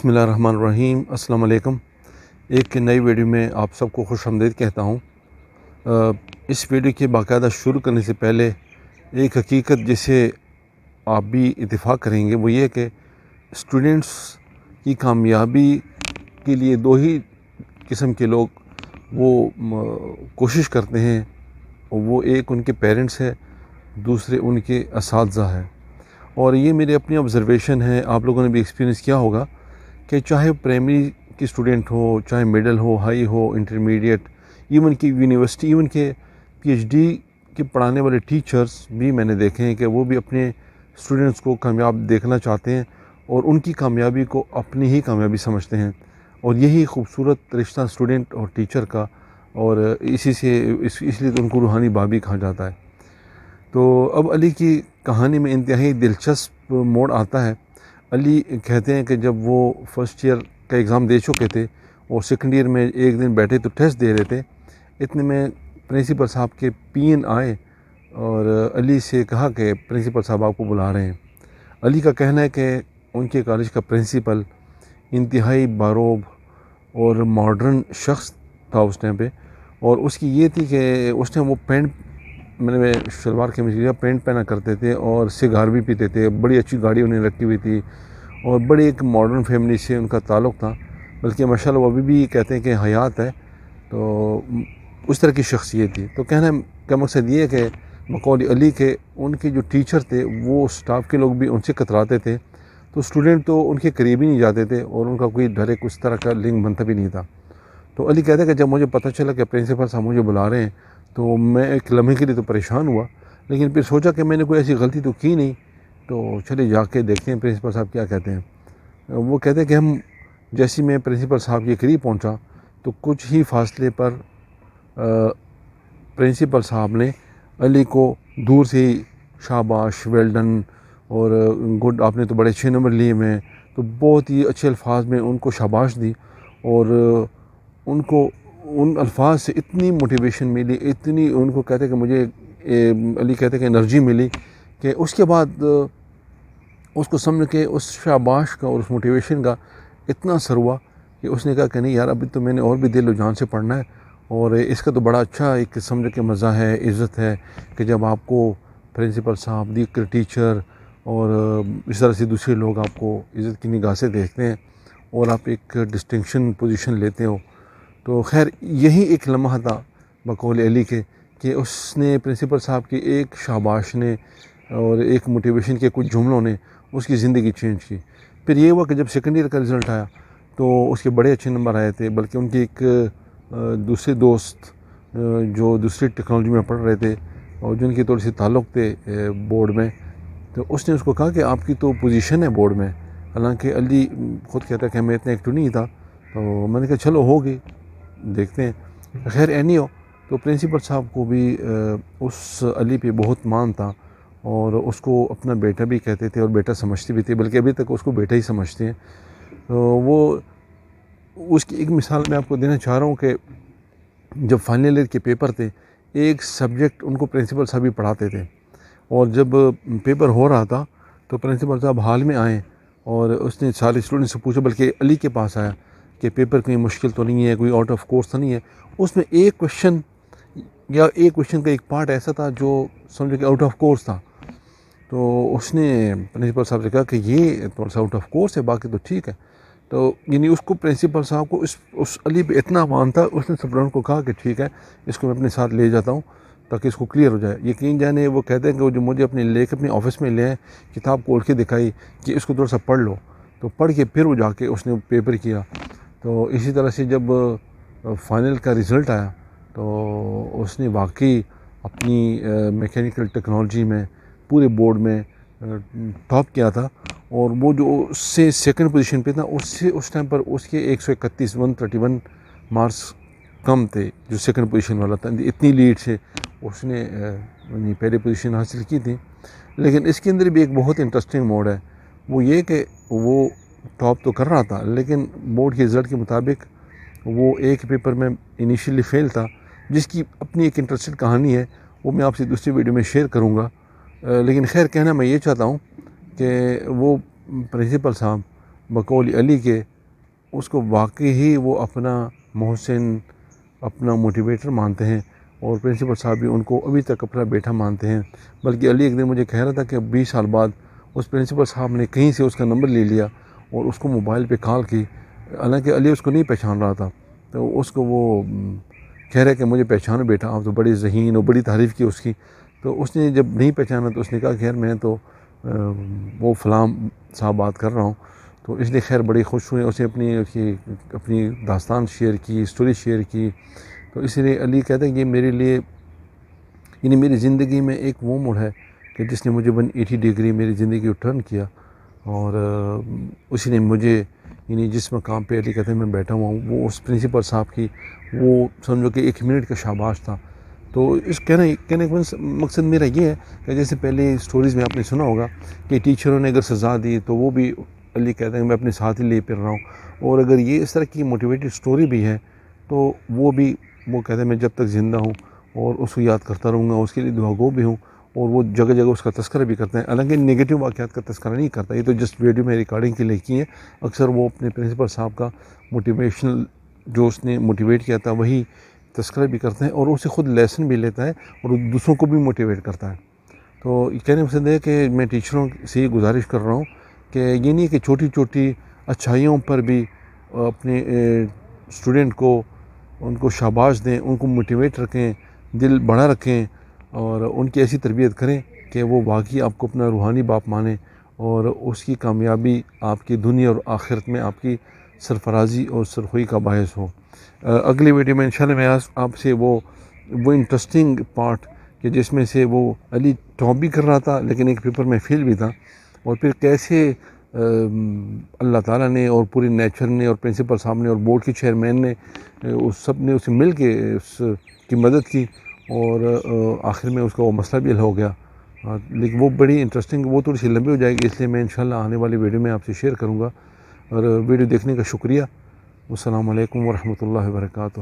بسم اللہ الرحمن الرحیم۔ السلام علیکم۔ ایک نئی ویڈیو میں آپ سب کو خوش آمدید کہتا ہوں۔ اس ویڈیو کے باقاعدہ شروع کرنے سے پہلے ایک حقیقت جسے آپ بھی اتفاق کریں گے وہ یہ کہ اسٹوڈنٹس کی کامیابی کے لیے دو ہی قسم کے لوگ وہ کوشش کرتے ہیں، وہ ایک ان کے پیرنٹس ہے، دوسرے ان کے اساتذہ ہے۔ اور یہ میری اپنی آبزرویشن ہے، آپ لوگوں نے بھی ایکسپیرینس کیا ہوگا کہ چاہے پرائمری کی اسٹوڈنٹ ہو، چاہے مڈل ہو، ہائی ہو، انٹرمیڈیٹ، ایون کہ یونیورسٹی، ایون کہ پی ایچ ڈی کے پڑھانے والے ٹیچرز بھی میں نے دیکھے ہیں کہ وہ بھی اپنے اسٹوڈنٹس کو کامیاب دیکھنا چاہتے ہیں اور ان کی کامیابی کو اپنی ہی کامیابی سمجھتے ہیں، اور یہی خوبصورت رشتہ اسٹوڈنٹ اور ٹیچر کا، اور اس لیے تو ان کو روحانی بابی کہا جاتا ہے۔ تو اب علی کی کہانی میں انتہائی دلچسپ موڑ آتا ہے۔ علی کہتے ہیں کہ جب وہ فرسٹ ایئر کا ایگزام دے چکے تھے اور سیکنڈ ایئر میں ایک دن بیٹھے تو ٹیسٹ دے رہے تھے، اتنے میں پرنسپل صاحب کے پی این آئے اور علی سے کہا کہ پرنسپل صاحب آپ کو بلا رہے ہیں۔ علی کا کہنا ہے کہ ان کے کالج کا پرنسپل انتہائی باروب اور ماڈرن شخص تھا اس ٹائم پہ، اور اس کی یہ تھی کہ اس ٹائم وہ میں نے شلوار قمیض کا پینٹ پہنا کرتے تھے اور سگار بھی پیتے تھے، بڑی اچھی گاڑی انہیں رکھی ہوئی تھی اور بڑی ایک ماڈرن فیملی سے ان کا تعلق تھا، بلکہ ماشاء اللہ وہ ابھی بھی کہتے ہیں کہ حیات ہے۔ تو اس طرح کی شخصیت تھی۔ تو کہنا کا مقصد یہ ہے کہ بقول علی کے ان کے جو ٹیچر تھے وہ اسٹاف کے لوگ بھی ان سے کتراتے تھے، تو اسٹوڈنٹ تو ان کے قریب ہی نہیں جاتے تھے اور ان کا کوئی ڈائریکٹ اس طرح کا لنک بنتا بھی نہیں تھا۔ تو علی کہتا ہے کہ جب مجھے پتہ چلا کہ پرنسپل صاحب مجھے بلا رہے ہیں تو میں ایک لمحے کے لیے تو پریشان ہوا، لیکن پھر سوچا کہ میں نے کوئی ایسی غلطی تو کی نہیں، تو چلے جا کے دیکھتے ہیں پرنسپل صاحب کیا کہتے ہیں۔ وہ کہتے ہیں کہ جیسے میں پرنسپل صاحب کے قریب پہنچا تو کچھ ہی فاصلے پر پرنسپل صاحب نے علی کو دور سے ہی شاباش، ویل ڈن، اور گڈ، آپ نے تو بڑے اچھے نمبر لیے میں، تو بہت ہی اچھے الفاظ میں ان کو شاباش دی، اور ان کو ان الفاظ سے اتنی موٹیویشن ملی، اتنی ان کو کہتے کہ مجھے علی کہتے کہ انرجی ملی کہ اس کے بعد اس کو سمجھ کے اس شاباش کا اور اس موٹیویشن کا اتنا اثر ہوا کہ اس نے کہا کہ نہیں یار، ابھی تو میں نے اور بھی دل و جان سے پڑھنا ہے، اور اس کا تو بڑا اچھا ایک سمجھ کے مزہ ہے، عزت ہے کہ جب آپ کو پرنسپل صاحب، دیگر ٹیچر اور اس طرح سے دوسرے لوگ آپ کو عزت کی نگاہ سے دیکھتے ہیں اور آپ ایک ڈسٹنکشن پوزیشن لیتے ہو۔ تو خیر یہی ایک لمحہ تھا بقول علی کے کہ اس نے پرنسپل صاحب کی ایک شاباش نے اور ایک موٹیویشن کے کچھ جملوں نے اس کی زندگی چینج کی۔ پھر یہ ہوا کہ جب سیکنڈ ایئر کا رزلٹ آیا تو اس کے بڑے اچھے نمبر آئے تھے، بلکہ ان کے ایک دوسرے دوست جو دوسری ٹیکنالوجی میں پڑھ رہے تھے اور جن کی تھوڑی سی تعلق تھے بورڈ میں، تو اس نے اس کو کہا کہ آپ کی تو پوزیشن ہے بورڈ میں، حالانکہ علی خود کہتا ہے کہ میں اتنا ایکٹیو نہیں تھا، تو میں نے کہا چلو ہوگی، دیکھتے ہیں۔ خیر اینی ہو، تو پرنسپل صاحب کو بھی اس علی پہ بہت مان تھا اور اس کو اپنا بیٹا بھی کہتے تھے اور بیٹا سمجھتے بھی تھے، بلکہ ابھی تک اس کو بیٹا ہی سمجھتے ہیں۔ تو وہ اس کی ایک مثال میں آپ کو دینا چاہ رہا ہوں کہ جب فائنل ایئر کے پیپر تھے، ایک سبجیکٹ ان کو پرنسپل صاحب ہی پڑھاتے تھے، اور جب پیپر ہو رہا تھا تو پرنسپل صاحب حال میں آئے اور اس نے سارے اسٹوڈنٹ سے پوچھا، بلکہ علی کے پاس آیا کہ پیپر کوئی مشکل تو نہیں ہے، کوئی آؤٹ آف کورس تو نہیں ہے۔ اس میں ایک کویشچن کا ایک پارٹ ایسا تھا جو سمجھو کہ آؤٹ آف کورس تھا، تو اس نے پرنسپل صاحب سے کہا کہ یہ تھوڑا سا آؤٹ آف کورس ہے، باقی تو ٹھیک ہے۔ تو یعنی اس کو پرنسپل صاحب کو اس علی پہ اتنا مان تھا، اس نے اسٹوڈنٹ کو کہا کہ ٹھیک ہے، اس کو میں اپنے ساتھ لے جاتا ہوں تاکہ اس کو کلیئر ہو جائے۔ یقین جانے وہ کہتے ہیں کہ وہ جو مجھے اپنے آفس میں لے آئے، کتاب کھول کے دکھائی کہ اس کو تھوڑا سا پڑھ لو، تو پڑھ کے پھر وہ جا کے اس نے پیپر کیا۔ تو اسی طرح سے جب فائنل کا رزلٹ آیا تو اس نے واقعی اپنی میکینیکل ٹیکنالوجی میں پورے بورڈ میں ٹاپ کیا تھا، اور وہ جو اس سے سیکنڈ پوزیشن پہ تھا، اس ٹائم پر اس کے 131 مارکس کم تھے جو سیکنڈ پوزیشن والا تھا، اتنی لیڈ سے اس نے پہلی پوزیشن حاصل کی تھی۔ لیکن اس کے اندر بھی ایک بہت انٹرسٹنگ موڈ ہے، وہ یہ کہ وہ ٹاپ تو کر رہا تھا، لیکن بورڈ کے رزلٹ کے مطابق وہ ایک پیپر میں انیشیلی فیل تھا، جس کی اپنی ایک انٹرسٹنگ کہانی ہے، وہ میں آپ سے دوسری ویڈیو میں شیئر کروں گا۔ لیکن خیر کہنا میں یہ چاہتا ہوں کہ وہ پرنسپل صاحب بقول علی کے اس کو واقعی ہی وہ اپنا محسن، اپنا موٹیویٹر مانتے ہیں، اور پرنسپل صاحب بھی ان کو ابھی تک اپنا بیٹا مانتے ہیں۔ بلکہ علی ایک دن مجھے کہہ رہا تھا کہ 20 سال بعد اس پرنسپل صاحب نے کہیں سے اس کا نمبر لے لیا اور اس کو موبائل پہ کال کی، حالانکہ علی اس کو نہیں پہچان رہا تھا۔ تو اس کو وہ کہہ رہا کہ مجھے پہچانو بیٹا، آپ تو بڑی ذہین اور بڑی تعریف کی اس کی۔ تو اس نے جب نہیں پہچانا تو اس نے کہا کہ خیر میں تو وہ فلاں صاحب بات کر رہا ہوں۔ تو اس لیے خیر بڑی خوش ہوئے، اسے اپنی داستان شیئر کی، اسٹوری شیئر کی۔ تو اسی لیے علی کہتے ہیں کہ میرے لیے، یعنی میری زندگی میں ایک وہ موڑ ہے کہ جس نے مجھے 180 ڈگری میری زندگی کو ٹرن کیا، اور اسی نے مجھے، یعنی جس مقام پہ علی کہتے ہیں میں بیٹھا ہوا ہوں، وہ اس پرنسپل صاحب کی وہ سمجھو کہ 1 منٹ کا شاباش تھا۔ تو اس کہنے کا مقصد میرا یہ ہے کہ جیسے پہلے اسٹوریز میں آپ نے سنا ہوگا کہ ٹیچروں نے اگر سزا دی تو وہ بھی علی کہتے ہیں میں اپنے ساتھ ہی لے پھر رہا ہوں، اور اگر یہ اس طرح کی موٹیویٹڈ اسٹوری بھی ہے تو وہ کہتے ہیں میں جب تک زندہ ہوں اور اس کو یاد کرتا رہوں گا، اس کے لیے دعا گو بھی ہوں، اور وہ جگہ جگہ اس کا تذکرہ بھی کرتے ہیں۔ حالانکہ نگیٹو واقعات کا تذکرہ نہیں کرتا، یہ تو جسٹ ویڈیو میں ریکارڈنگ کے لیے کی ہے۔ اکثر وہ اپنے پرنسپل صاحب کا موٹیویشنل جو اس نے موٹیویٹ کیا تھا وہی تذکرہ بھی کرتے ہیں، اور اسے خود لیسن بھی لیتا ہے اور دوسروں کو بھی موٹیویٹ کرتا ہے۔ تو کہنے مقصد ہے کہ میں ٹیچروں سے یہ گزارش کر رہا ہوں کہ یہ نہیں کہ چھوٹی چھوٹی اچھائیوں پر بھی اپنے اسٹوڈنٹ کو، ان کو شاباش دیں، ان کو موٹیویٹ رکھیں، دل بڑا رکھیں، اور ان کی ایسی تربیت کریں کہ وہ واقعی آپ کو اپنا روحانی باپ مانیں، اور اس کی کامیابی آپ کی دنیا اور آخرت میں آپ کی سرفرازی اور سرخوئی کا باعث ہو۔ اگلی ویڈیو میں انشاءاللہ میں آپ سے وہ انٹرسٹنگ پارٹ کہ جس میں سے وہ علی ٹاپ بھی کر رہا تھا لیکن ایک پیپر میں فیل بھی تھا، اور پھر کیسے اللہ تعالیٰ نے اور پوری نیچر نے اور پرنسپل صاحب نے اور بورڈ کے چیئرمین نے اس سب نے اسے مل کے اس کی مدد کی، اور آخر میں اس کا وہ مسئلہ بھی حل ہو گیا۔ لیکن وہ بڑی انٹرسٹنگ، وہ تھوڑی سی لمبی ہو جائے گی، اس لیے میں انشاءاللہ آنے والی ویڈیو میں آپ سے شیئر کروں گا۔ اور ویڈیو دیکھنے کا شکریہ۔ السلام علیکم ورحمۃ اللہ وبرکاتہ۔